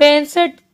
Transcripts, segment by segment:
65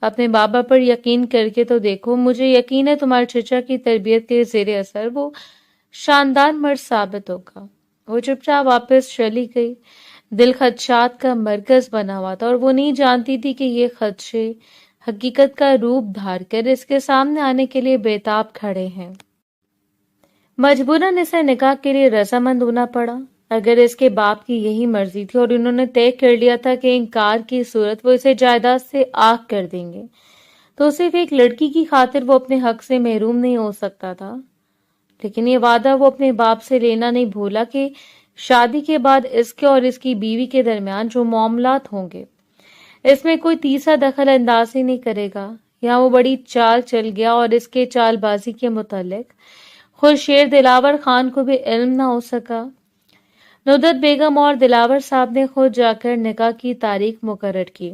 اپنے بابا پر یقین کر کے تو دیکھو، مجھے یقین ہے تمہارے چچا کی تربیت کے زیر اثر وہ شاندار مرد ثابت ہوگا۔ وہ چپ چاپ واپس چلی گئی۔ دل خدشات کا مرکز بنا ہوا تھا اور وہ نہیں جانتی تھی کہ یہ خدشے حقیقت کا روپ دھار کر اس کے سامنے آنے کے لیے بےتاب کھڑے ہیں۔ مجبوراً اسے نکاح کے لیے رضامند ہونا پڑا۔ اگر اس کے باپ کی یہی مرضی تھی اور انہوں نے طے کر لیا تھا کہ انکار کی صورت وہ اسے جائیداد سے آگ کر دیں گے، تو صرف ایک لڑکی کی خاطر وہ اپنے حق سے محروم نہیں ہو سکتا تھا۔ لیکن یہ وعدہ وہ اپنے باپ سے لینا نہیں بھولا کہ شادی کے بعد اس کے اور اس کی بیوی کے درمیان جو معاملات ہوں گے اس میں کوئی تیسرا دخل اندازی نہیں کرے گا۔ یہاں وہ بڑی چال چل گیا اور اس کے چال بازی کے متعلق خود شیر دلاور خان کو بھی علم نہ ہو سکا۔ ندرت بیگم اور دلاور صاحب نے خود جا کر نکاح کی تاریخ مقرر کی۔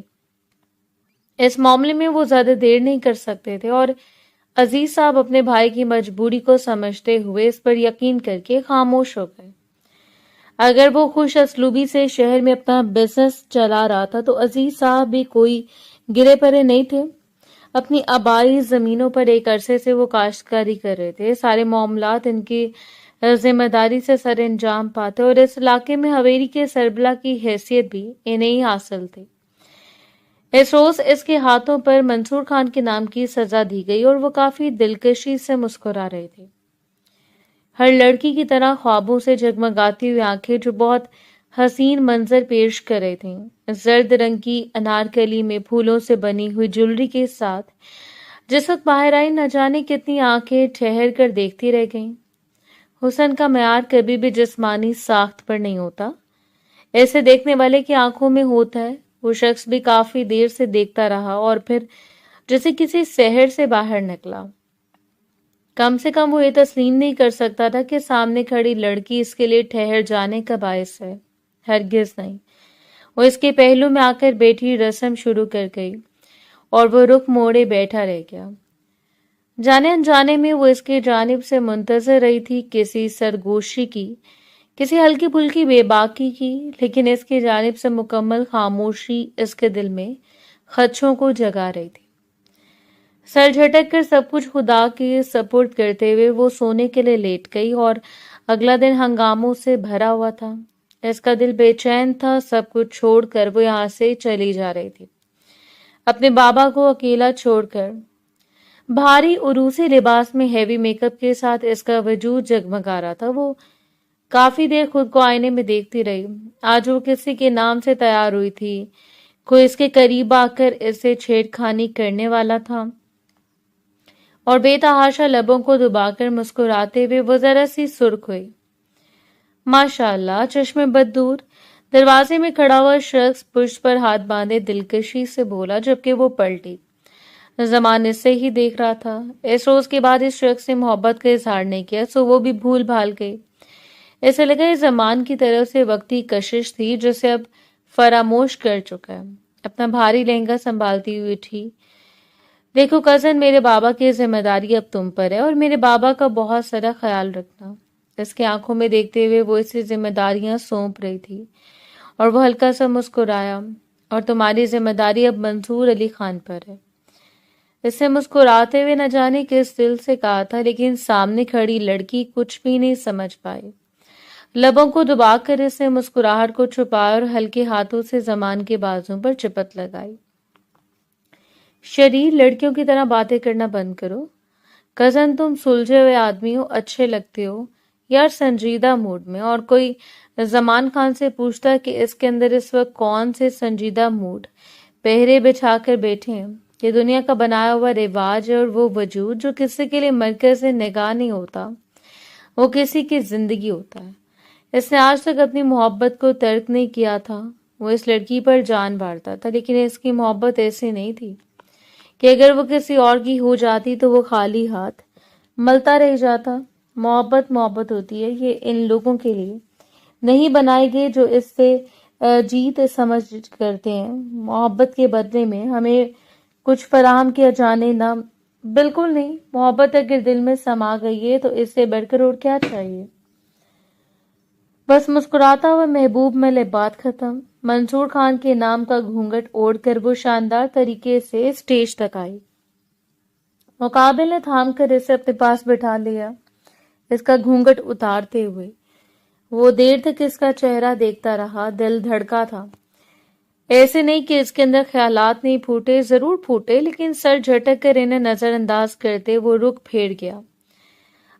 اس معاملے میں وہ زیادہ دیر نہیں کر سکتے تھے اور عزیز صاحب اپنے بھائی کی مجبوری کو سمجھتے ہوئے اس پر یقین کر کے خاموش ہو گئے۔ اگر وہ خوش اسلوبی سے شہر میں اپنا بزنس چلا رہا تھا تو عزیز صاحب بھی کوئی گرے پرے نہیں تھے۔ اپنی آبائی زمینوں پر ایک عرصے سے وہ کاشتکاری کر رہے تھے۔ سارے معاملات ان کی ذمہ داری سے سر انجام پاتے اور اس علاقے میں حویلی کے سربراہ کی حیثیت بھی انہیں ہی حاصل تھی۔ اس روز اس کے ہاتھوں پر منصور خان کے نام کی سزا دی گئی اور وہ کافی دلکشی سے مسکرا رہے تھے۔ ہر لڑکی کی طرح خوابوں سے جگمگاتی ہوئی آنکھیں جو بہت حسین منظر پیش کر رہے تھیں، زرد رنگ کی انارکلی میں پھولوں سے بنی ہوئی جولری کے ساتھ جس وقت باہر آئی نہ جانے کتنی آنکھیں ٹھہر کر دیکھتی رہ گئیں۔ حسن کا معیار کبھی بھی جسمانی ساخت پر نہیں ہوتا، ایسے دیکھنے والے کی آنکھوں میں ہوتا ہے۔ وہ شخص بھی کافی دیر سے دیکھتا رہا اور پھر جیسے کسی سحر سے باہر نکلا۔ کم سے کم وہ یہ تسلیم نہیں کر سکتا تھا کہ سامنے کھڑی لڑکی اس کے لیے ٹھہر جانے کا باعث ہے، ہرگز نہیں۔ وہ اس کے پہلو میں آ کر بیٹھی رسم شروع کر گئی اور وہ رخ موڑے بیٹھا رہ گیا۔ جانے انجانے میں وہ اس کی جانب سے منتظر رہی تھی، کسی سرگوشی کی، کسی ہلکی پھلکی بے باکی کی، لیکن اس کی جانب سے مکمل خاموشی اس کے دل میں خدشوں کو جگا رہی تھی۔ سر جھٹک کر سب کچھ خدا کے سپرد کرتے ہوئے وہ سونے کے لیے لیٹ گئی اور اگلا دن ہنگاموں سے بھرا ہوا تھا۔ اس کا دل بے چین تھا، سب کچھ چھوڑ کر وہ یہاں سے چلی جا رہی تھی، اپنے بابا کو اکیلا چھوڑ کر۔ بھاری عروسی لباس میں ہیوی میک اپ کے ساتھ اس کا وجود جگمگا رہا تھا۔ وہ کافی دیر خود کو آئینے میں دیکھتی رہی۔ آج وہ کسی کے نام سے تیار ہوئی تھی، کوئی اس کے قریب آ کر اس سے چھیڑخانی کرنے والا تھا، اور بے تحاشا لبوں کو دبا کر مسکراتے ہوئے وہ ذرا سی سرخ ہوئی۔ ماشاء اللہ، چشمے بد دور۔ دروازے میں کھڑا ہوا شخص پشت پر ہاتھ باندھے دلکشی سے بولا، جبکہ وہ پلٹی۔ زمانے سے ہی دیکھ رہا تھا۔ اس روز کے بعد اس شخص سے محبت کا اظہار نہیں کیا سو وہ بھی بھول بھال گئی۔ اسے لگا یہ زمان کی طرف سے وقتی کشش تھی جسے اب فراموش کر چکا ہے۔ اپنا بھاری لہنگا سنبھالتی ہوئی اٹھی۔ دیکھو کزن، میرے بابا کی ذمہ داری اب تم پر ہے اور میرے بابا کا بہت سارا خیال رکھنا۔ اس کی آنکھوں میں دیکھتے ہوئے وہ اسے ذمہ داریاں سونپ رہی تھی اور وہ ہلکا سا مسکرایا۔ اور تمہاری ذمہ داری اب منصور علی خان پر ہے۔ اس سے مسکراتے ہوئے نہ جانے کس دل سے کہا تھا، لیکن سامنے کھڑی لڑکی کچھ بھی نہیں سمجھ پائی۔ لبوں کو دبا کر اس نے مسکراہٹ کو چھپایا اور ہلکے ہاتھوں سے زمان کے بازوں پر چپت لگائی۔ شریر، لڑکیوں کی طرح باتیں کرنا بند کرو۔ کزن، تم سلجھے ہوئے آدمی ہو، اچھے لگتے ہو یار سنجیدہ موڈ میں۔ اور کوئی زمان خان سے پوچھتا کہ اس کے اندر اس وقت کون سے سنجیدہ موڈ پہرے بچھا کر بیٹھے ہیں۔ یہ دنیا کا بنایا ہوا رواج ہے اور وہ وجود جو کسی کے لیے مرکز نگاہ نہیں ہوتا، وہ کسی کی زندگی ہوتا ہے۔ اس نے آج تک اپنی محبت کو ترک نہیں کیا تھا۔ وہ اس لڑکی پر جان مارتا تھا، لیکن اس کی محبت ایسی نہیں تھی کہ اگر وہ کسی اور کی ہو جاتی تو وہ خالی ہاتھ ملتا رہ جاتا۔ محبت محبت ہوتی ہے، یہ ان لوگوں کے لیے نہیں بنائی گئی جو اس سے جیت سمجھ کرتے ہیں۔ محبت کے بدلے میں ہمیں کچھ فراہم کیا جانے نہ، بالکل نہیں۔ محبت اگر دل میں سما گئی ہے تو اس سے بڑھ کر اور کیا چاہیے۔ بس مسکراتا ہوا محبوب میں بات ختم۔ منصور خان کے نام کا گھونگھٹ اوڑھ کر وہ شاندار طریقے سے اسٹیج تک آئی۔ مقابل نے تھام کر اسے اپنے پاس بٹھا لیا، اس کا گھونگھٹ اتارتے ہوئے۔ وہ دیر تک اس کا چہرہ دیکھتا رہا، دل دھڑکا تھا۔ ایسے نہیں کہ اس کے اندر خیالات نہیں پھوٹے، ضرور پھوٹے، لیکن سر جھٹک کر انہیں نظر انداز کرتے وہ رخ پھیر گیا۔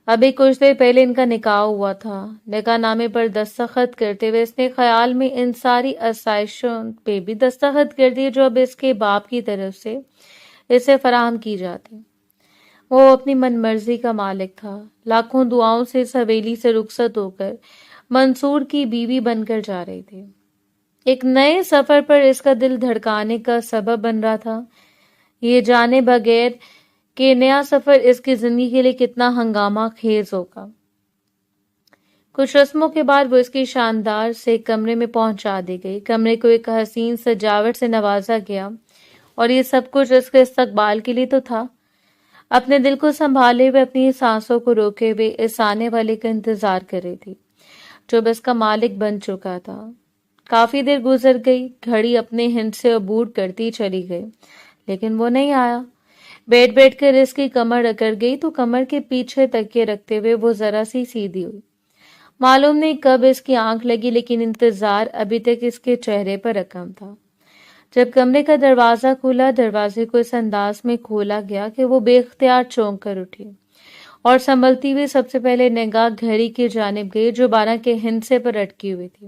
ابھی کچھ دیر پہلے ان کا نکاح ہوا تھا۔ نکاح نامے پر دستخط کرتے ہوئے اس نے خیال میں ان ساری آسائشوں پہ بھی دستخط کر دیے جو اب اس کے باپ کی طرف سے اسے فراہم کی جاتی۔ وہ اپنی من مرضی کا مالک تھا، لاکھوں دعاؤں سے اس حویلی سے رخصت ہو کر منصور کی بیوی بن کر جا رہی تھی۔ ایک نئے سفر پر اس کا دل دھڑکانے کا سبب بن رہا تھا، یہ جانے بغیر کہ نیا سفر اس کی زندگی کے لیے کتنا ہنگامہ خیز ہوگا۔ کچھ رسموں کے بعد وہ اس کی شاندار سے کمرے میں پہنچا دی گئی۔ کمرے کو ایک حسین سجاوٹ سے نوازا گیا اور یہ سب کچھ اس کے استقبال کے لیے تو تھا۔ اپنے دل کو سنبھالے ہوئے، اپنی سانسوں کو روکے ہوئے اس آنے والے کا انتظار کر رہی تھی جو اب اس کا مالک بن چکا تھا۔ کافی دیر گزر گئی، گھڑی اپنے ہند سے عبور کرتی چلی گئی، لیکن وہ نہیں آیا۔ بیٹھ کر اس کی کمر اکڑ گئی تو کمر کے پیچھے تکیے رکھتے ہوئے وہ ذرا سی سیدھی ہوئی۔ معلوم نہیں کب اس کی آنکھ لگی، لیکن انتظار ابھی تک اس کے چہرے پر رقم تھا۔ جب کمرے کا دروازہ کھلا، دروازے کو اس انداز میں کھولا گیا کہ وہ بے اختیار چونک کر اٹھی اور سنبھلتی ہوئی سب سے پہلے نگاہ گھڑی کی جانب گئی جو 12 کے ہندسے پر اٹکی ہوئی تھی۔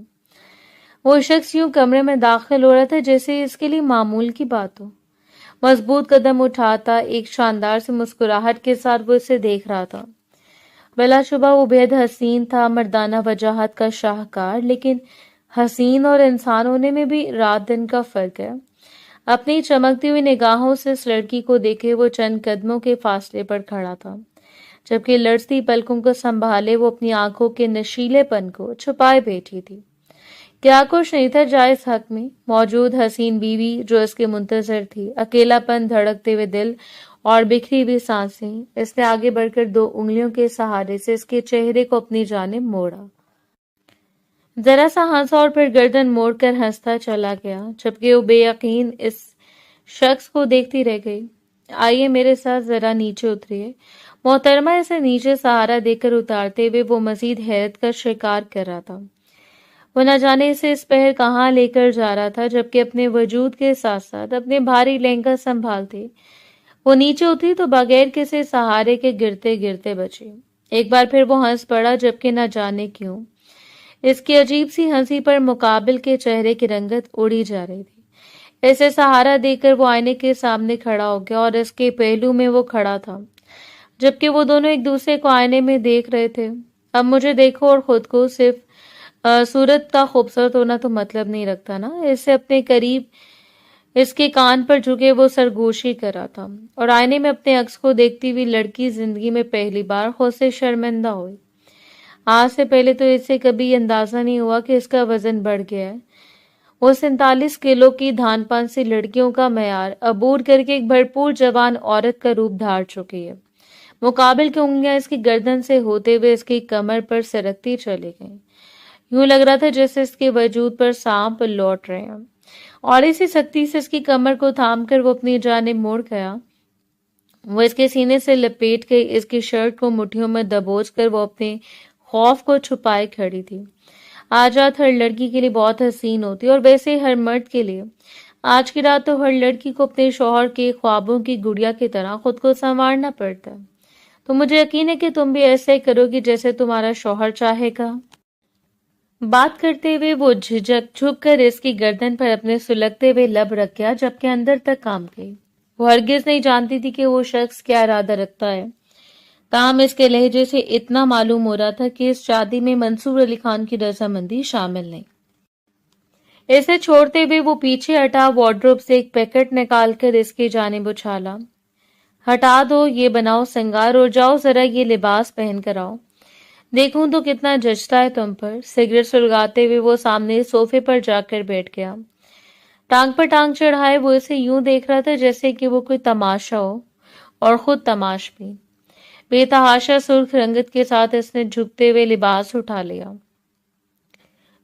وہ شخص یوں کمرے میں داخل ہو رہا تھا جیسے اس کے لیے معمول کی بات ہو۔ مضبوط قدم اٹھاتا، ایک شاندار سی مسکراہٹ کے ساتھ وہ اسے دیکھ رہا تھا۔ بلا شبہ وہ بے حد حسین تھا، مردانہ وجاہت کا شاہکار، لیکن حسین اور انسان ہونے میں بھی رات دن کا فرق ہے۔ اپنی چمکتی ہوئی نگاہوں سے اس لڑکی کو دیکھے وہ چند قدموں کے فاصلے پر کھڑا تھا، جبکہ لرزتی پلکوں کو سنبھالے وہ اپنی آنکھوں کے نشیلے پن کو چھپائے بیٹھی تھی۔ کیا کچھ نہیں تھا جائز حق میں، موجود حسین بیوی جو اس کے منتظر تھی، اکیلا پن، دھڑکتے ہوئے دل اور بکھری ہوئی سانسیں۔ اس نے آگے بڑھ کر 2 انگلیوں کے سہارے سے اس کے چہرے کو اپنی جانب موڑا، ذرا سا ہنسا اور پھر گردن موڑ کر ہنستا چلا گیا، جبکہ وہ بے یقین اس شخص کو دیکھتی رہ گئی۔ آئیے میرے ساتھ ذرا نیچے اتریے۔ محترمہ اسے نیچے سہارا دے کر اتارتے ہوئے وہ مزید حیرت کا شکار کر رہا تھا۔ وہ نہ جانے اسے اس پہر کہاں لے کر جا رہا تھا، جبکہ اپنے وجود کے ساتھ ساتھ اپنے بھاری لہنگا سنبھالتے وہ نیچے اتری تو بغیر کسی سہارے کے گرتے گرتے بچی۔ ایک بار پھر وہ ہنس پڑا، جبکہ نہ جانے کیوں اس کی عجیب سی ہنسی پر مقابل کے چہرے کی رنگت اڑی جا رہی تھی۔ اسے سہارا دے کر وہ آئینے کے سامنے کھڑا ہو گیا اور اس کے پہلو میں وہ کھڑا تھا، جبکہ وہ دونوں ایک دوسرے کو آئینے میں دیکھ رہے تھے۔ اب مجھے دیکھو اور خود کو صرف صورت کا خوبصورت ہونا تو مطلب نہیں رکھتا نا۔ اسے اپنے قریب اس کے کان پر جھکے وہ سرگوشی کر رہا تھا اور آئینے میں اپنے عکس کو دیکھتی ہوئی لڑکی زندگی میں پہلی بار خود سے شرمندہ ہوئی۔ آج سے پہلے تو اسے کبھی اندازہ نہیں ہوا کہ اس کا وزن بڑھ گیا ہے۔ وہ 47 کلو کی دھان پان سی لڑکیوں کا معیار عبور کر کے ایک بھرپور جوان عورت کا روپ دھار چکی ہے۔ مقابل کی انگلیاں اس کی گردن سے ہوتے ہوئے اس کی کمر پر سرکتی چلی گئیں۔ یوں لگ رہا تھا جیسے اس کے وجود پر سانپ لوٹ رہے ہیں، اور اسی سختی سے اس کی کمر کو تھام کر وہ اپنی جانب موڑ گیا۔ وہ اس کے سینے سے لپیٹ کے اس کی شرٹ کو مٹھیوں میں دبوچ کر وہ اپنے خوف کو چھپائے کھڑی تھی۔ آج رات ہر لڑکی کے لیے بہت حسین ہوتی ہے، اور ویسے ہی ہر مرد کے لیے۔ آج کی رات تو ہر لڑکی کو اپنے شوہر کے خوابوں کی گڑیا کی طرح خود کو سنوارنا پڑتا ہے۔ تو مجھے یقین ہے کہ تم بھی ایسے ہی کرو گی جیسے تمہارا شوہر چاہے گا۔ بات کرتے ہوئے وہ جھک کر اس کی گردن پر اپنے سلگتے ہوئے لب رکھ گیا، جبکہ اندر تک کام گئی۔ وہ ہرگز نہیں جانتی تھی کہ وہ شخص کیا ارادہ رکھتا ہے، تاہم اس کے لہجے سے اتنا معلوم ہو رہا تھا کہ اس شادی میں منصور علی خان کی رضامندی شامل نہیں۔ اسے چھوڑتے ہوئے وہ پیچھے ہٹا، وارڈروب سے ایک پیکٹ نکال کر اس کی جانب اچھالا۔ ہٹا دو، یہ بناؤ سنگار اور جاؤ ذرا یہ لباس پہن کر آؤ، دیکھوں تو کتنا جچتا ہے تم پر۔ سگریٹ سلگاتے ہوئے وہ سامنے صوفے پر جا کر بیٹھ گیا۔ ٹانگ پر ٹانگ چڑھائے وہ اسے یوں دیکھ رہا تھا جیسے کہ وہ کوئی تماشا ہو، اور خود تماش بھی۔ بے تحاشا سرخ رنگت کے ساتھ اس نے جھکتے ہوئے لباس اٹھا لیا۔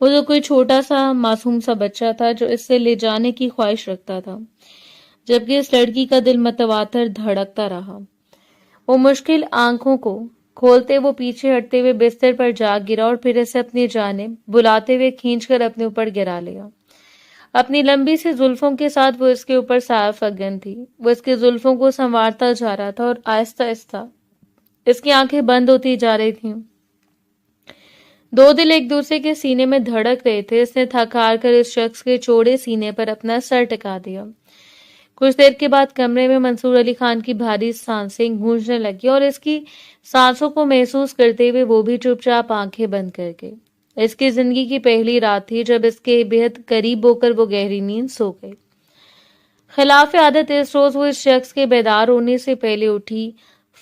وہ تو کوئی چھوٹا سا معصوم سا بچہ تھا جو اس سے لے جانے کی خواہش رکھتا تھا، جبکہ اس لڑکی کا دل متواتر دھڑکتا رہا۔ وہ مشکل آنکھوں کو کھولتے وہ پیچھے ہٹتے ہوئے بستر پر جا گرا اور پھر اسے اپنی جانب بلاتے ہوئے کھینچ کر اپنے اوپر گرا لیا۔ اپنی لمبی سی زلفوں کے ساتھ وہ اس کے اوپر صاف فگن تھی۔ وہ اس کے زلفوں کو سنوارتا جا رہا تھا اور آہستہ آہستہ اس کی آنکھیں بند ہوتی جا رہی تھیں۔ دو دل ایک دوسرے کے سینے میں دھڑک رہے تھے۔ اس نے تھک ہار کر اس شخص کے چوڑے سینے پر اپنا سر ٹکا دیا۔ کچھ دیر کے بعد کمرے میں منصور علی خان کی بھاری سانسیں گونجنے لگی اور اس کی سانسوں کو محسوس کرتے ہوئے وہ بھی چپ چاپ آنکھیں بند کر کے۔ اس کی زندگی کی پہلی رات تھی جب اس کے بہت قریب ہو کر وہ گہری نیند سو گئی۔ خلاف عادت اس روز وہ اس شخص کے بیدار ہونے سے پہلے اٹھی۔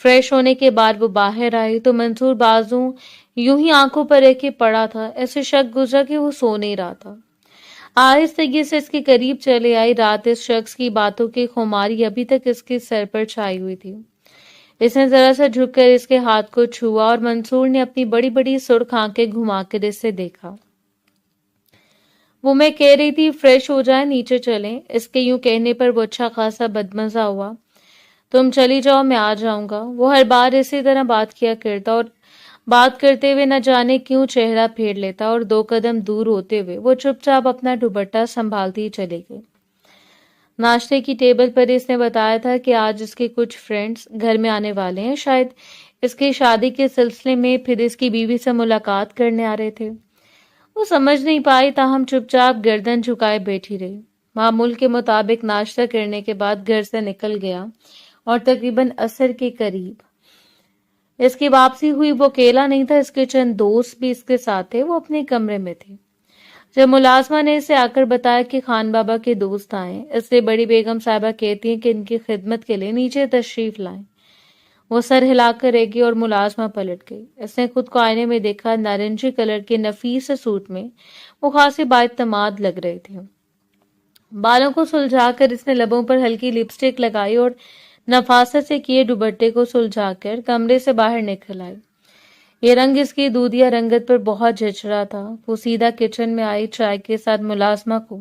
فریش ہونے کے بعد وہ باہر آئی تو منصور بازوں یوں ہی آنکھوں پر رہ کے پڑا تھا۔ ایسے شک گزرا کہ وہ سو نہیں رہا تھا۔ آہستگی سے اس کے قریب چلے آئی۔ رات اس شخص کی باتوں کی خماری ابھی تک اس کے سر پر چھائی ہوئی تھی۔ اس نے ذرا سا جھک کر اس کے ہاتھ کو چھوا اور منصور نے اپنی بڑی بڑی سرخ آنکھیں گھما کر اسے دیکھا۔ وہ میں کہہ رہی تھی فریش ہو جائیں، نیچے چلیں۔ اس کے یوں کہنے پر وہ اچھا خاصا بدمزہ ہوا۔ تم چلی جاؤ، میں آ جاؤں گا۔ وہ ہر بار اسی طرح بات کیا کرتا اور بات کرتے ہوئے نہ جانے کیوں چہرہ پھیر لیتا اور 2 قدم دور ہوتے ہوئے وہ چپ چاپ اپنا دوپٹہ سنبھالتی چلی گئی۔ ناشتے کی ٹیبل پر اس نے بتایا تھا کہ آج اس کے کچھ فرینڈز گھر میں آنے والے ہیں، شاید اس کی شادی کے سلسلے میں، پھر اس کی بیوی سے ملاقات کرنے آ رہے تھے۔ وہ سمجھ نہیں پائی، تاہم چپ چاپ گردن جھکائے بیٹھی رہی۔ معمول کے مطابق ناشتہ کرنے کے بعد گھر سے نکل گیا اور تقریباً عصر کے قریب اس کی واپسی ہوئی۔ وہ اکیلا نہیں تھا، اس کے چند دوست بھی اس کے ساتھ تھے۔ وہ اپنے کمرے میں تھے جب ملازمہ نے اسے آ کر بتایا کہ خان بابا کے دوست آئے۔ اس سے بڑی بیگم صاحبہ کہتی ہیں کہ ان کی خدمت کے لیے نیچے تشریف لائیں۔ وہ سر ہلا کر رہ گئی اور ملازمہ پلٹ گئی۔ اس نے خود کو آئینے میں دیکھا۔ نارنجی کلر کے نفیس سوٹ میں وہ خاصی بااعتماد لگ رہے تھے۔ بالوں کو سلجھا کر اس نے لبوں پر ہلکی لپسٹک لگائی اور نفاست سے کیے دوپٹے کو سلجھا کر کمرے سے باہر نکل آئی۔ یہ رنگ اس کی دودھیا رنگت پر بہت جچ رہا تھا۔ وہ سیدھا کچن میں آئی، چائے کے ساتھ ملازمہ کو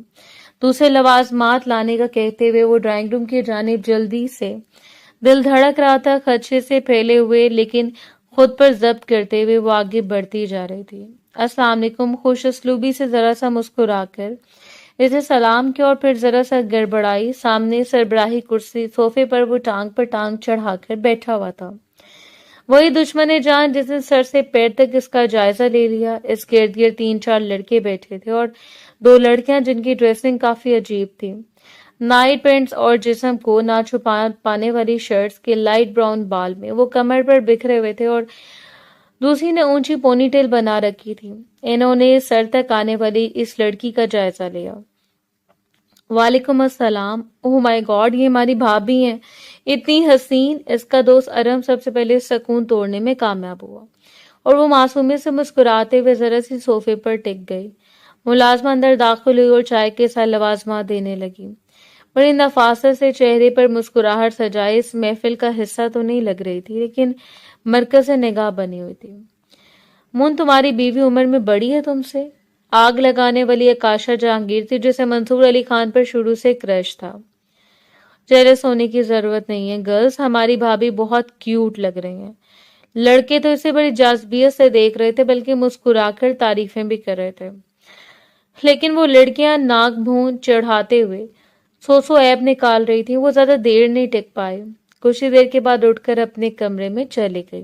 دوسرے لوازمات لانے کا کہتے ہوئے وہ ڈرائنگ روم کی جانب جلدی سے، دل دھڑک رہا تھا خدشے سے پھیلے ہوئے، لیکن خود پر ضبط کرتے ہوئے وہ آگے بڑھتی جا رہی تھی۔ السلام علیکم، خوش اسلوبی سے ذرا سا مسکرا کر اسے سلام کیا اور پھر ذرا سا گڑبڑائی۔ سامنے سربراہی کرسی صوفے پر وہ ٹانگ پر ٹانگ چڑھا کر بیٹھا ہوا تھا، وہی دشمن جان جس نے سر سے پیر تک اس کا جائزہ لے لیا۔ اس کے ارد گرد 3-4 لڑکے بیٹھے تھے اور 2 لڑکیاں جن کی ڈریسنگ کافی عجیب تھی۔ نائٹ پینٹس اور جسم کو نہ چھپا پانے والی شرٹس کے لائٹ براؤن بال میں وہ کمر پر بکھرے ہوئے تھے اور دوسری نے اونچی پونی ٹیل بنا رکھی تھی۔ انہوں نے سر تک آنے والی اس لڑکی کا جائزہ لیا۔ وعلیکم السلام۔ اوہ مائی گاڈ، یہ ہماری بھابھی ہیں، اتنی حسین۔ اس کا دوست ارم سب سے پہلے سکون توڑنے میں کامیاب ہوا اور وہ معصومیت سے مسکراتے ہوئے ذرا سی صوفے پر ٹک گئی۔ ملازمہ اندر داخل ہوئی اور چائے کے ساتھ لوازمات دینے لگی۔ بڑی نفاست سے چہرے پر مسکراہٹ سجائے، اس محفل کا حصہ تو نہیں لگ رہی تھی لیکن مرکز نگاہ بنی ہوئی تھی۔ مون، تمہاری بیوی عمر میں بڑی ہے تم سے؟ آگ لگانے والی اکاشا جہانگیر تھی جسے منصور علی خان پر شروع سے کرش تھا۔ جیلس ہونے کی ضرورت نہیں ہے گرلز، ہماری بھابھی بہت کیوٹ لگ رہی ہیں۔ لڑکے تو اسے بڑی جاذبیت سے دیکھ رہے تھے، بلکہ مسکرا کر تعریفیں بھی کر رہے تھے، لیکن وہ لڑکیاں ناک بھون چڑھاتے ہوئے سو عیب نکال رہی تھی۔ وہ زیادہ دیر نہیں ٹک پائے، کچھ ہی دیر کے بعد اٹھ کر اپنے کمرے میں چلی گئی۔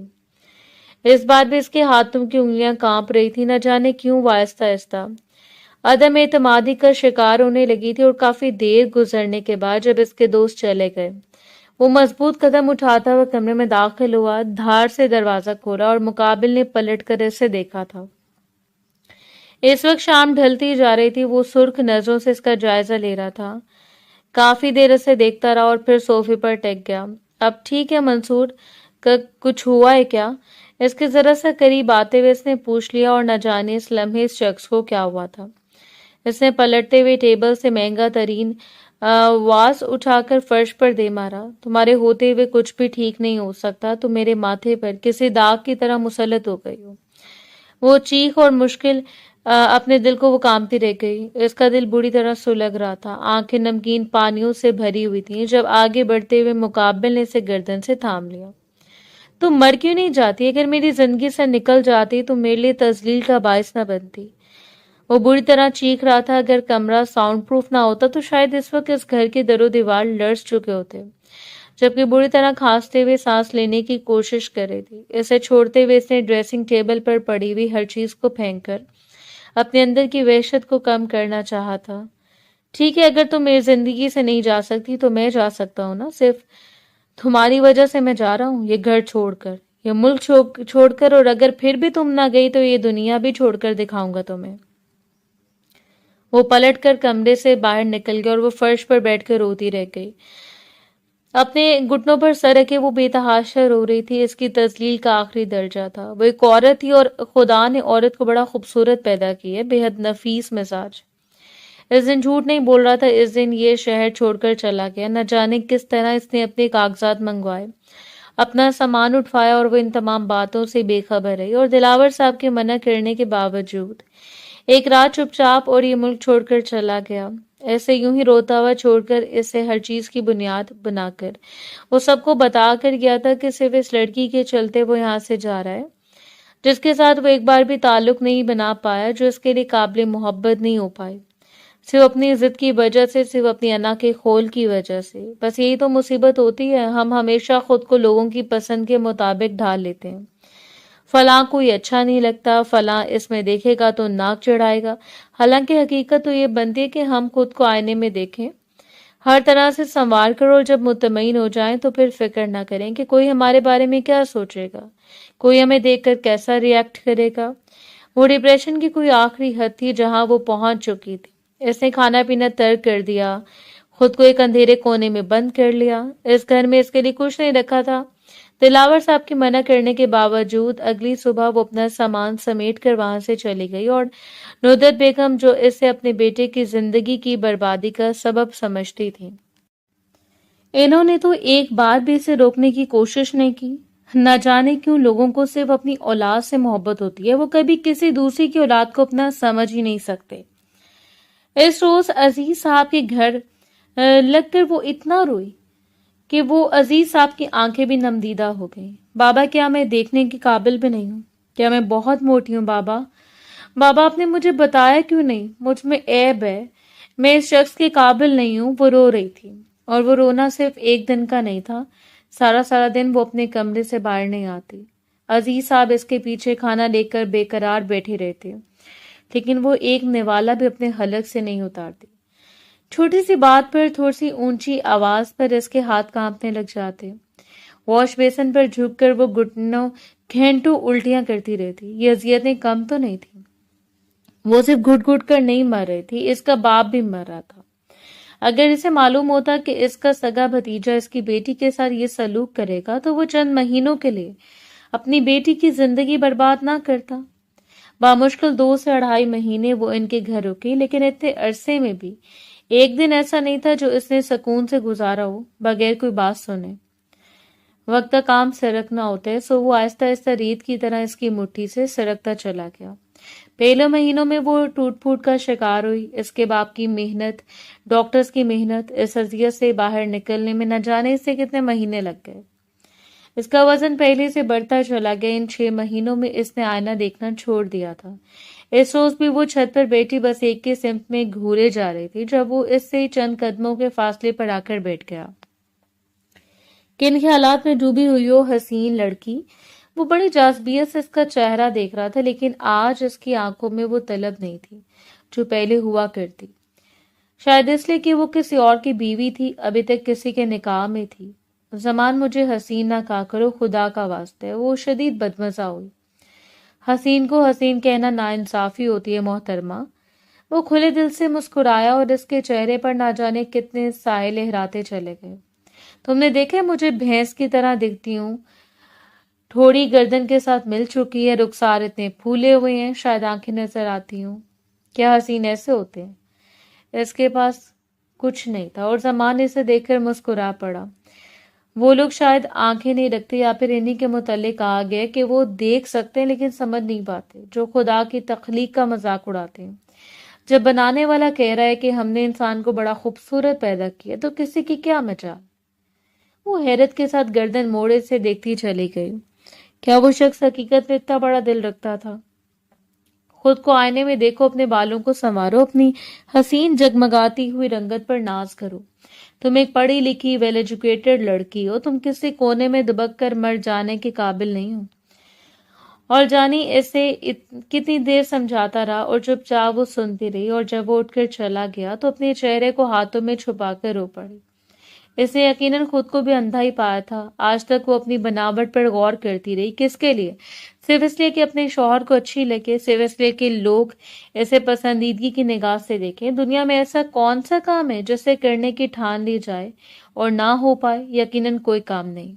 اس بار بھی اس کے ہاتھوں کی انگلیاں کانپ رہی تھی، نہ جانے کیوں وہ آہستہ آہستہ عدم اعتمادی کا شکار ہونے لگی تھی۔ اور کافی دیر گزرنے کے بعد جب اس کے دوست چلے گئے، وہ مضبوط قدم اٹھاتا ہوا کمرے میں داخل ہوا، دھار سے دروازہ کھولا اور مقابل نے پلٹ کر اسے دیکھا تھا۔ اس وقت شام ڈھلتی جا رہی تھی۔ وہ سرخ نظروں سے اس کا جائزہ لے رہا تھا، کافی دیر اسے دیکھتا رہا اور پھر صوفے پر ٹک گیا۔ اب ٹھیک ہے منصور، کچھ ہوا ہے کیا؟ اس کے ذرا سا قریب آتے ہوئے اس نے پوچھ لیا، اور نہ جانے اس لمحے اس شخص کو کیا ہوا تھا۔ اس نے پلٹتے ہوئے ٹیبل سے مہنگا ترین واز اٹھا کر فرش پر دے مارا۔ تمہارے ہوتے ہوئے کچھ بھی ٹھیک نہیں ہو سکتا، تم میرے ماتھے پر کسی داغ کی طرح مسلط ہو گئی ہو۔ وہ چیخ اور مشکل اپنے دل کو وہ کامتی رہ گئی۔ اس کا دل بری طرح سلگ رہا تھا، آنکھیں نمکین پانیوں سے بھری ہوئی تھیں جب آگے بڑھتے ہوئے مقابل نے اسے گردن سے تھام لیا۔ تم مر کیوں نہیں جاتی؟ اگر میری زندگی سے نکل جاتی تو میرے لیے تذلیل کا باعث نہ بنتی۔ وہ بری طرح چیخ رہا تھا۔ اگر کمرہ ساؤنڈ پروف نہ ہوتا تو شاید اس وقت اس گھر کے در و دیوار لرز چکے ہوتے، جبکہ بری طرح کھانستے ہوئے سانس لینے کی کوشش کر رہی تھی۔ اسے چھوڑتے ہوئے اس نے ڈریسنگ ٹیبل پر پڑی ہوئی ہر چیز کو پھینک کر اپنے اندر کی وحشت کو کم کرنا چاہا تھا۔ ٹھیک ہے، اگر تم میری زندگی سے نہیں جا سکتی تو میں جا سکتا ہوں نا، صرف تمہاری وجہ سے میں جا رہا ہوں، یہ گھر چھوڑ کر، یہ ملک چھوڑ کر، اور اگر پھر بھی تم نہ گئی تو یہ دنیا بھی چھوڑ کر دکھاؤں گا تمہیں۔ وہ پلٹ کر کمرے سے باہر نکل گیا اور وہ فرش پر بیٹھ کر روتی رہ گئی۔ اپنے گھٹنوں پر سر رکھے وہ بے تحاشا رو رہی تھی۔ اس کی تذلیل کا آخری درجہ تھا۔ وہ ایک عورت تھی اور خدا نے عورت کو بڑا خوبصورت پیدا کی ہے، بے حد نفیس مزاج۔ اس دن جھوٹ نہیں بول رہا تھا، اس دن یہ شہر چھوڑ کر چلا گیا۔ نہ جانے کس طرح اس نے اپنے کاغذات منگوائے، اپنا سامان اٹھوایا، اور وہ ان تمام باتوں سے بے خبر رہی، اور دلاور صاحب کے منع کرنے کے باوجود ایک رات چپ چاپ اور یہ ملک چھوڑ کر چلا گیا، ایسے یوں ہی روتا ہوا چھوڑ کر، اسے ہر چیز کی بنیاد بنا کر۔ وہ سب کو بتا کر گیا تھا کہ صرف اس لڑکی کے چلتے وہ یہاں سے جا رہا ہے، جس کے ساتھ وہ ایک بار بھی تعلق نہیں بنا پایا، جو اس کے لیے قابل محبت نہیں ہو پائی، صرف اپنی ضد کی وجہ سے، صرف اپنی انا کے خول کی وجہ سے۔ بس یہی تو مصیبت ہوتی ہے، ہم ہمیشہ خود کو لوگوں کی پسند کے مطابق ڈھال لیتے ہیں۔ فلاں کوئی اچھا نہیں لگتا، فلاں اس میں دیکھے گا تو ناک چڑھائے گا، حالانکہ حقیقت تو یہ بنتی ہے کہ ہم خود کو آئینے میں دیکھیں، ہر طرح سے سنوار کر، اور جب مطمئن ہو جائیں تو پھر فکر نہ کریں کہ کوئی ہمارے بارے میں کیا سوچے گا، کوئی ہمیں دیکھ کر کیسا ریئیکٹ کرے گا۔ وہ ڈپریشن کی کوئی آخری حد تھی جہاں وہ پہنچ چکی تھی۔ اس نے کھانا پینا ترک کر دیا، خود کو ایک اندھیرے کونے میں بند کر لیا۔ اس گھر میں اس کے لیے کچھ نہیں رکھا تھا۔ دلاور صاحب کی منع کرنے کے باوجود اگلی صبح وہ اپنا سامان سمیٹ کر وہاں سے چلی گئی، اور ندرت بیگم جو اسے اپنے بیٹے کی زندگی کی بربادی کا سبب سمجھتی تھی، انہوں نے تو ایک بار بھی اسے روکنے کی کوشش نہیں کی۔ نہ جانے کیوں لوگوں کو صرف اپنی اولاد سے محبت ہوتی ہے، وہ کبھی کسی دوسری کی اولاد کو اپنا سمجھ ہی نہیں سکتے۔ اس روز عزیز صاحب کے گھر لگ کر وہ اتنا روئی کہ وہ عزیز صاحب کی آنکھیں بھی نمدیدہ ہو گئیں۔ بابا، کیا میں دیکھنے کے قابل بھی نہیں ہوں؟ کیا میں بہت موٹی ہوں بابا؟ بابا، آپ نے مجھے بتایا کیوں نہیں؟ مجھ میں عیب ہے، میں اس شخص کے قابل نہیں ہوں۔ وہ رو رہی تھی، اور وہ رونا صرف ایک دن کا نہیں تھا، سارا دن وہ اپنے کمرے سے باہر نہیں آتی۔ عزیز صاحب اس کے پیچھے کھانا لے کر بے قرار بیٹھے رہتے، لیکن وہ ایک نوالا بھی اپنے حلق سے نہیں اتارتی۔ چھوٹی سی بات پر، تھوڑی سی اونچی آواز پر اس کے ہاتھ کانپنے لگ جاتے۔ واش بیسن پر جھک کر وہ گھنٹوں الٹیاں کرتی رہتی۔ یہ اذیتیں کم تو نہیں تھیں، وہ صرف گھٹ گھٹ کر نہیں مر رہی تھی، اس کا باپ بھی مر رہا تھا۔ اگر اسے معلوم ہوتا کہ اس کا سگا بھتیجا اس کی بیٹی کے ساتھ یہ سلوک کرے گا تو وہ چند مہینوں کے لیے اپنی بیٹی کی زندگی برباد نہ کرتا۔ بامشکل 2 سے 2.5 مہینے وہ ان کے گھر رکی، لیکن اتنے عرصے میں بھی ایک دن ایسا نہیں تھا جو اس نے سکون سے گزارا ہو بغیر کوئی بات سنے۔ وقت کا کام سرکنا ہوتا ہے، سو وہ آہستہ آہستہ ریت کی طرح اس کی مٹھی سے سرکتا چلا گیا۔ پہلے مہینوں میں وہ ٹوٹ پھوٹ کا شکار ہوئی۔ اس کے باپ کی محنت، ڈاکٹرز کی محنت، اس اذیت سے باہر نکلنے میں نہ جانے اسے کتنے مہینے لگ گئے۔ اس کا وزن پہلے سے بڑھتا چلا گیا۔ ان 6 مہینوں میں اس نے آئینہ دیکھنا چھوڑ دیا تھا۔ اس روز بھی وہ چھت پر بیٹھی بس ایک کی سمت میں گھورے جا رہی تھی جب وہ اس سے چند قدموں کے فاصلے پر آ کر بیٹھ گیا۔ کن خیالات میں ڈوبی ہوئی وہ حسین لڑکی، وہ بڑی جاذبیت سے اس کا چہرہ دیکھ رہا تھا، لیکن آج اس کی آنکھوں میں وہ طلب نہیں تھی جو پہلے ہوا کرتی۔ شاید اس لیے کہ وہ کسی اور کی بیوی تھی، ابھی تک کسی کے نکاح میں تھی۔ زمان، مجھے حسین نہ کہا کرو، خدا کا واسطہ ہے۔ وہ شدید بدمزہ ہوئی۔ حسین کو حسین کہنا ناانصافی ہوتی ہے محترمہ۔ وہ کھلے دل سے مسکرایا اور اس کے چہرے پر نہ جانے کتنے سائے لہراتے چلے گئے۔ تم نے دیکھا مجھے بھینس کی طرح دکھتی ہوں، تھوڑی گردن کے ساتھ مل چکی ہے، رخسار اتنے پھولے ہوئے ہیں، شاید آنکھیں نظر آتی ہوں۔ کیا حسین ایسے ہوتے ہیں؟ اس کے پاس کچھ نہیں تھا اور زمان اسے دیکھ کر مسکرا پڑا۔ وہ لوگ شاید آنکھیں نہیں رکھتے یا پھر انہی کے متعلق کہا گیا کہ وہ دیکھ سکتے ہیں لیکن سمجھ نہیں پاتے، جو خدا کی تخلیق کا مذاق اڑاتے ہیں۔ جب بنانے والا کہہ رہا ہے کہ ہم نے انسان کو بڑا خوبصورت پیدا کیا تو کسی کی کیا مجال؟ وہ حیرت کے ساتھ گردن موڑے سے دیکھتی چلی گئی۔ کیا وہ شخص حقیقت میں اتنا بڑا دل رکھتا تھا؟ خود کو آئینے میں دیکھو، اپنے بالوں کو سنوارو، اپنی حسین جگمگاتی ہوئی رنگت پر ناز کرو۔ تم ایک پڑھی لکھی ویل ایجوکیٹڈ لڑکی ہو، تم کسی کونے میں دبک کر مر جانے کے قابل نہیں ہو۔ اور جانی اسے کتنی دیر سمجھاتا رہا اور چپ چاپ وہ سنتی رہی، اور جب وہ اٹھ کر چلا گیا تو اپنے چہرے کو ہاتھوں میں چھپا کر رو پڑی۔ اس نے یقیناً خود کو بھی اندھا ہی پایا تھا۔ آج تک وہ اپنی بناوٹ پر غور کرتی رہی۔ کس کے لیے؟ صرف اس لیے کہ اپنے شوہر کو اچھی لگے، صرف اس لیے کہ لوگ اسے پسندیدگی کی نگاہ سے دیکھیں۔ دنیا میں ایسا کون سا کام ہے جسے کرنے کی ٹھان لی جائے اور نہ ہو پائے؟ یقیناً کوئی کام نہیں۔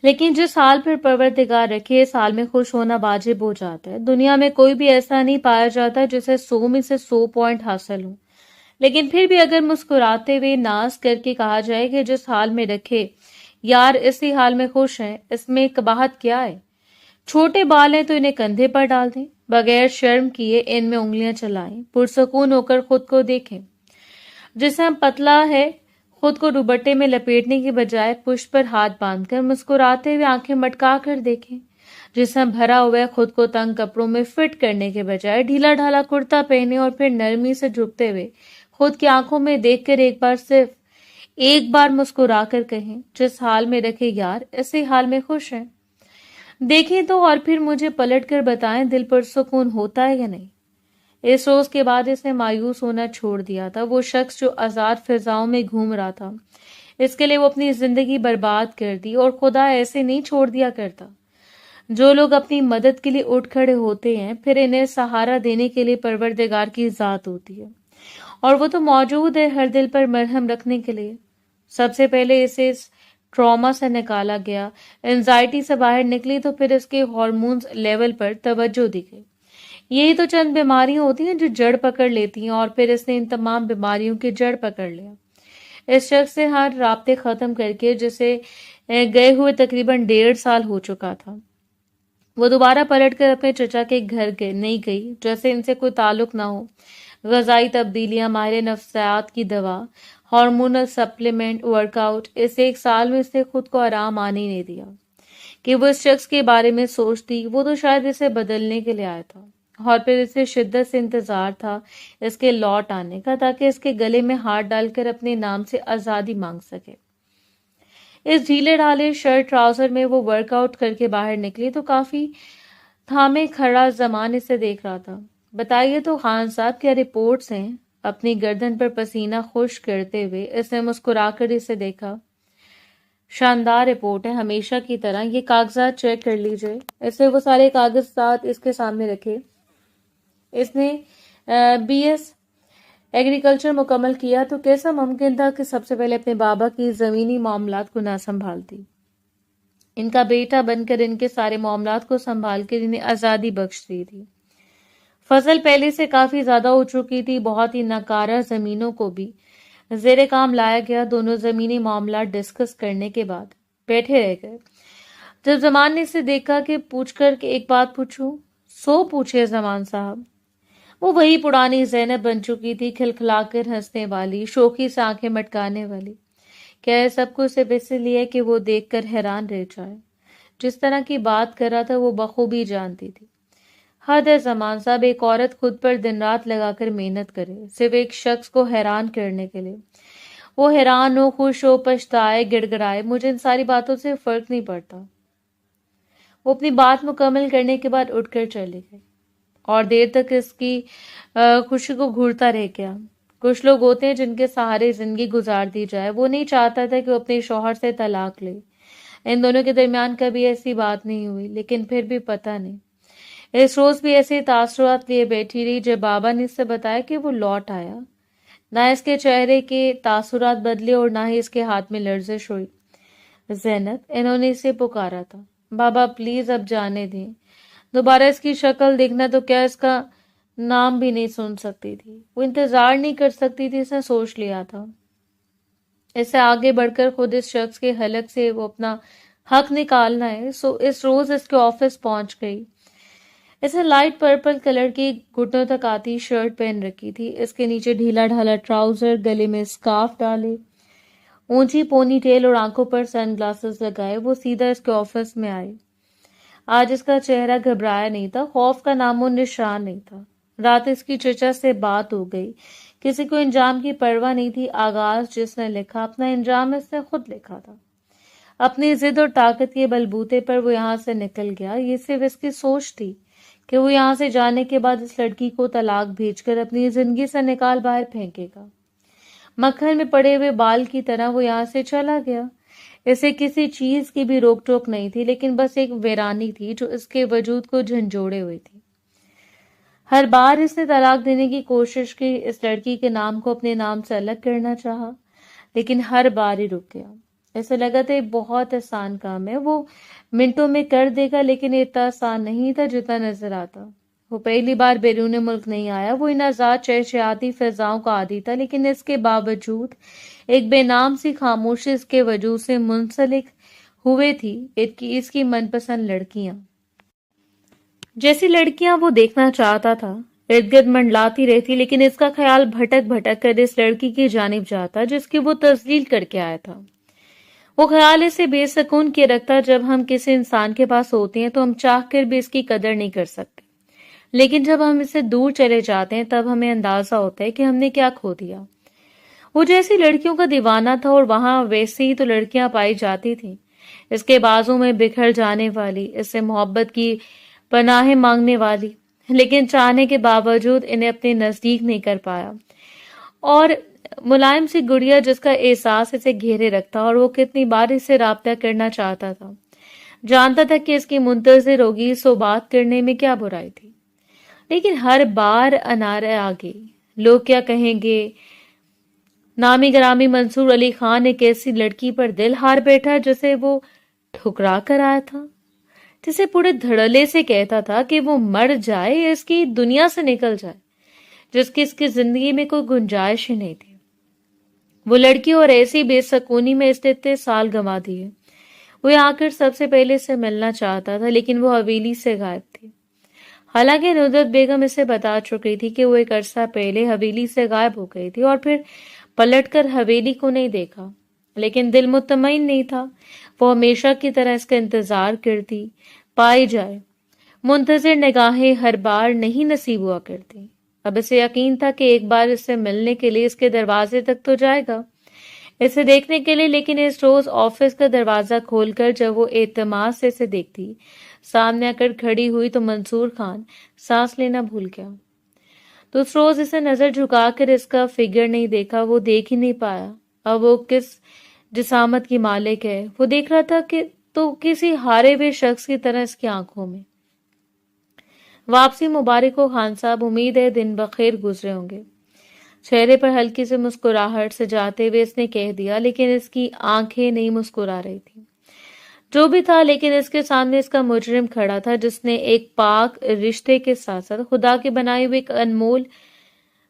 لیکن جس حال پر پروردگار رکھے، اس حال میں خوش ہونا واجب ہو جاتا ہے۔ دنیا میں کوئی بھی ایسا نہیں پایا جاتا جسے 100 میں سے 100 پوائنٹ حاصل ہوں۔ لیکن پھر بھی اگر مسکراتے ہوئے ناز کر کے کہا جائے کہ جس حال میں رکھے یار اسی حال میں خوش ہیں، اس میں قباحت کیا ہے؟ چھوٹے بال ہیں تو انہیں کندھے پر ڈال دیں، بغیر شرم کیے ان میں انگلیاں چلائیں، پرسکون ہو کر خود کو دیکھیں۔ جسم پتلا ہے، خود کو دوپٹے میں لپیٹنے کی بجائے پشت پر ہاتھ باندھ کر مسکراتے ہوئے آنکھیں مٹکا کر دیکھیں۔ جسم بھرا ہوا ہے، خود کو تنگ کپڑوں میں فٹ کرنے کے بجائے ڈھیلا ڈھالا کرتا پہنے اور پھر نرمی سے جھکتے ہوئے خود کی آنکھوں میں دیکھ کر ایک بار، صرف ایک بار مسکرا کر کہیں جس حال میں رکھے یار اسی حال میں خوش ہیں۔ دیکھیں تو اور پھر مجھے پلٹ کر بتائیں دل پر سکون ہوتا ہے یا نہیں۔ اس روز کے بعد اس نے مایوس ہونا چھوڑ دیا تھا۔ وہ شخص جو آزاد فضاؤں میں گھوم رہا تھا، اس کے لیے وہ اپنی زندگی برباد کر دی، اور خدا ایسے نہیں چھوڑ دیا کرتا۔ جو لوگ اپنی مدد کے لیے اٹھ کھڑے ہوتے ہیں، پھر انہیں سہارا دینے کے لیے پروردگار کی ذات ہوتی ہے، اور وہ تو موجود ہے ہر دل پر مرہم رکھنے کے لیے۔ سب سے پہلے اسے اس ٹراما سے نکالا گیا، انزائٹی سے باہر نکلی، تو پھر اس کے ہارمونز لیول پر توجہ دی گئی۔ یہی تو چند بیماریاں ہوتی ہیں جو جڑ پکڑ لیتی ہیں، اور پھر اس نے ان تمام بیماریوں کی جڑ پکڑ لیا۔ اس شخص سے ہر رابطے ختم کر کے، جسے گئے ہوئے تقریباً 1.5 سال ہو چکا تھا، وہ دوبارہ پلٹ کر اپنے چچا کے گھر نہیں گئی، جیسے ان سے کوئی تعلق نہ ہو۔ غذائی تبدیلیاں، ماہر نفسیات کی دوا، ہارمونل سپلیمنٹ، ورک آؤٹ، اس 1 سال میں اس نے خود کو آرام آنے نہیں دیا کہ وہ اس شخص کے بارے میں سوچتی۔ وہ تو شاید اسے بدلنے کے لیے آیا تھا، اور پھر اسے شدت سے انتظار تھا اس کے لوٹ آنے کا، تاکہ اس کے گلے میں ہاتھ ڈال کر اپنے نام سے آزادی مانگ سکے۔ اس ڈھیلے ڈھالے شرٹ ٹراؤزر میں وہ ورک آؤٹ کر کے باہر نکلی تو کافی تھامے کھڑا زمان اسے دیکھ رہا تھا۔ بتائیے تو خان صاحب، کیا رپورٹس ہیں؟ اپنی گردن پر پسینہ خشک کرتے ہوئے اس نے مسکرا کر اسے دیکھا۔ شاندار رپورٹ ہے، ہمیشہ کی طرح۔ یہ کاغذات چیک کر لیجئے۔ اس نے وہ سارے کاغذات اس کے سامنے رکھے۔ اس نے BS ایگریکلچر مکمل کیا تو کیسا ممکن تھا کہ سب سے پہلے اپنے بابا کی زمینی معاملات کو نہ سنبھالتی؟ ان کا بیٹا بن کر ان کے سارے معاملات کو سنبھال کر انہیں آزادی بخش دی تھی۔ فصل پہلے سے کافی زیادہ ہو چکی تھی، بہت ہی ناکارہ زمینوں کو بھی زیر کام لایا گیا۔ دونوں زمینی معاملات ڈسکس کرنے کے بعد بیٹھے رہ گئے۔ جب زمان نے اسے دیکھا کہ پوچھ کر کہ ایک بات پوچھوں؟ سو پوچھے زمان صاحب۔ وہ وہی پرانی زینب بن چکی تھی، کھلکھلا کر ہنسنے والی، شوخی سے آنکھیں مٹکانے والی۔ کیا یہ سب کچھ صرف اس لیے کہ وہ دیکھ کر حیران رہ جائے؟ جس طرح کی بات کر رہا تھا وہ بخوبی جانتی تھی۔ حد ہے زمان صاحب، ایک عورت خود پر دن رات لگا کر محنت کرے صرف ایک شخص کو حیران کرنے کے لیے۔ وہ حیران ہو، خوش ہو، پچھتائے، گڑ گڑائے، مجھے ان ساری باتوں سے فرق نہیں پڑتا۔ وہ اپنی بات مکمل کرنے کے بعد اٹھ کر چلے گئے، اور دیر تک اس کی خوشی کو گھورتا رہ گیا۔ کچھ لوگ ہوتے ہیں جن کے سہارے زندگی گزار دی جائے۔ وہ نہیں چاہتا تھا کہ وہ اپنے شوہر سے طلاق لے۔ ان دونوں کے درمیان کبھی ایسی بات نہیں ہوئی، لیکن پھر بھی پتہ نہیں۔ اس روز بھی ایسے تاثرات لیے بیٹھی رہی۔ جب بابا نے اس سے بتایا کہ وہ لوٹ آیا، نہ اس کے چہرے کے تاثرات بدلے اور نہ ہی اس کے ہاتھ میں لرزش ہوئی۔ زینب، انہوں نے اسے پکارا تھا۔ بابا پلیز اب جانے دیں۔ دوبارہ اس کی شکل دیکھنا تو کیا اس کا نام بھی نہیں سن سکتی تھی۔ وہ انتظار نہیں کر سکتی تھی، اس نے سوچ لیا تھا۔ اسے آگے بڑھ کر خود اس شخص کے حلق سے وہ اپنا حق نکالنا ہے. سو اس روز اس کے آفس پہنچ گئی. اسے لائٹ پرپل کلر کی گھٹنوں تک آتی شرٹ پہن رکھی تھی. اس کے نیچے ڈھیلا ڈھالا ٹراؤزر، گلے میں اسکارف ڈالے، اونچی پونی ٹیل اور آنکھوں پر سن گلاسز لگائے وہ سیدھا اس کے آفس میں آئی. آج اس کا چہرہ گھبرایا نہیں تھا، خوف کا نام و نشان نہیں تھا. رات اس کی چچا سے بات ہو گئی. کسی کو انجام کی پرواہ نہیں تھی. آغاز جس نے لکھا، اپنا انجام اس نے خود لکھا تھا. اپنی ضد اور طاقت کے بلبوتے پر وہ یہاں سے نکل گیا. یہ صرف اس کی سوچ تھی کہ وہ یہاں سے جانے کے بعد اس لڑکی کو طلاق بھیج کر اپنی زندگی سے نکال باہر پھینکے گا. مکھن میں پڑے ہوئے بال کی طرح وہ یہاں سے چلا گیا. اسے کسی چیز کی بھی روک ٹوک نہیں تھی، لیکن بس ایک ویرانی تھی جو اس کے وجود کو جھنجھوڑے ہوئے تھی. ہر بار اس نے طلاق دینے کی کوشش کی، اس لڑکی کے نام کو اپنے نام سے الگ کرنا چاہا، لیکن ہر بار ہی رک گیا. ایسے لگا تھا یہ بہت آسان کام ہے، وہ منٹوں میں کر دے گا، لیکن یہ اتنا آسان نہیں تھا جتنا نظر آتا. وہ پہلی بار بیرون ملک نہیں آیا، وہ ان آزاد چہچہاتی فضاؤں کا عادی تھا، لیکن اس کے باوجود ایک بے نام سی خاموشی اس کے وجود سے منسلک ہوئے تھی. اس کی من پسند لڑکیاں، جیسی لڑکیاں وہ دیکھنا چاہتا تھا، ارد گرد منڈلاتی رہتی، لیکن اس کا خیال بھٹک بھٹک کر اس لڑکی کی جانب جاتا جس کی وہ تذلیل کر کے آیا تھا. وہ خیال اسے بے سکون کیے رکھتا. جب ہم کسی انسان کے پاس ہوتے ہیں تو ہم چاہ کر بھی اس کی قدر نہیں کر سکتے، لیکن جب ہم اس سے دور چلے جاتے ہیں تب ہمیں اندازہ ہوتا ہے کہ ہم نے کیا کھو دیا. وہ جیسی لڑکیوں کا دیوانہ تھا اور وہاں ویسی ہی تو لڑکیاں پائی جاتی تھیں، اس کے بازوں میں بکھر جانے والی، اس سے محبت کی پناہیں مانگنے والی، لیکن چاہنے کے باوجود انہیں اپنے نزدیک نہیں کر پایا. اور ملائم سی گڑیا جس کا احساس اسے گھیرے رکھتا، اور وہ کتنی بار اس سے رابطہ کرنا چاہتا تھا، جانتا تھا کہ اس کی منتظر ہوگی، سو بات کرنے میں کیا برائی تھی، لیکن ہر بار انارے آگے. لوگ کیا کہیں گے؟ نامی گرامی منصور علی خان ایک ایسی لڑکی پر دل ہار بیٹھا جسے وہ ٹھکرا کر آیا تھا، جسے پورے دھڑلے سے کہتا تھا کہ وہ مر جائے، اس کی دنیا سے نکل جائے، جس کی اس کی زندگی میں کوئی گنجائش ہی نہیں تھی. وہ لڑکی اور ایسی بے سکونی میں اس نے اتنے سال گنوا دیے. وہ آ کر سب سے پہلے سے ملنا چاہتا تھا، لیکن وہ حویلی سے غائب تھی. حالانکہ ندرت بیگم اسے بتا چکی تھی کہ وہ ایک عرصہ پہلے حویلی سے غائب ہو گئی تھی اور پھر پلٹ کر حویلی کو نہیں دیکھا، لیکن دل مطمئن نہیں تھا. وہ ہمیشہ کی طرح اس کا انتظار کرتی، پائی جائے. منتظر نگاہیں ہر بار نہیں نصیب ہوا کرتی. اب اسے یقین تھا کہ ایک بار اس سے ملنے کے لیے اس کے دروازے تک تو جائے گا، اسے دیکھنے کے لیے. لیکن اس روز آفس کا دروازہ کھول کر جب وہ اعتماد سے اسے دیکھتی، سامنے آ کر کھڑی ہوئی، تو منصور خان سانس لینا بھول گیا. تو اس روز اسے نظر جھکا کر اس کا فگر نہیں دیکھا، وہ دیکھ ہی نہیں پایا اب وہ کس جسامت کی مالک ہے. وہ دیکھ رہا تھا کہ تو کسی ہارے ہوئے شخص کی طرح اس کی آنکھوں میں. واپسی مبارک ہو خان صاحب، امید ہے دن بخیر گزرے ہوں گے. چہرے پر ہلکی سے مسکراہٹ سے جاتے ہوئے اس نے کہہ دیا، لیکن اس کی آنکھیں نہیں مسکرا رہی تھی. جو بھی تھا، لیکن اس کے سامنے اس کا مجرم کھڑا تھا جس نے ایک پاک رشتے کے ساتھ ساتھ خدا کے بنائے ہوئے ایک انمول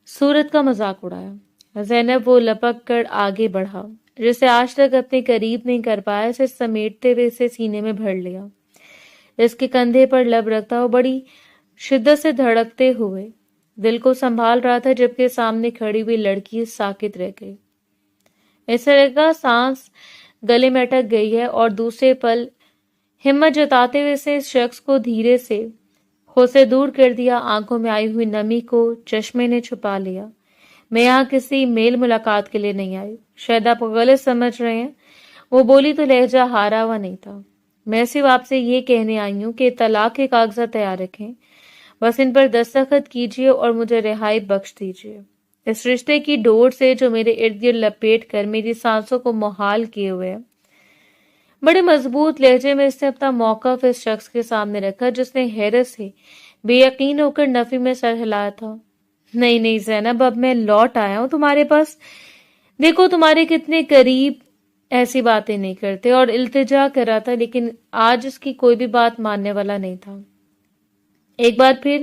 صورت کا مذاق اڑایا. زینب وہ لپک کر آگے بڑھا، جسے آج تک اپنے قریب نہیں کر پایا، اسے سمیٹتے ہوئے اسے سینے میں بھر لیا. اس کے کندھے پر لب رکھتا وہ بڑی شدت سے دھڑکتے ہوئے دل کو سنبھال رہا تھا، جبکہ سامنے کھڑی ہوئی لڑکی ساکت رہ گئی. ایسا لگا سانس گلے میں اٹک گئی ہے، اور دوسرے پل ہمت جتاتے ہوئے سے اس شخص کو دھیرے سے خود سے دور کر دیا. آنکھوں میں آئی ہوئی نمی کو چشمے نے چھپا لیا. میں یہاں کسی میل ملاقات کے لیے نہیں آئی، شاید آپ غلط سمجھ رہے ہیں. وہ بولی تو لہجہ ہارا ہوا نہیں تھا. میں صرف آپ سے یہ کہنے آئی ہوں کہ طلاق کے کاغذات تیار رکھیں، بس ان پر دستخط کیجیے اور مجھے رہائی بخش دیجیے. اس رشتے کی ڈور سے جو میرے ارد گرد لپیٹ کر میری سانسوں کو محال کیے ہوئے. بڑے مضبوط لہجے میں اس نے اپنا موقف اس شخص کے سامنے رکھا جس نے حیرت سے بے یقین ہو کر نفی میں سر ہلایا تھا. نہیں نہیں زینب، اب میں لوٹ آیا ہوں تمہارے پاس. دیکھو تمہارے کتنے قریب ایسی باتیں نہیں کرتے. اور التجا کر رہا تھا، لیکن آج اس کی کوئی بھی بات ماننے والا نہیں تھا. ایک بار پھر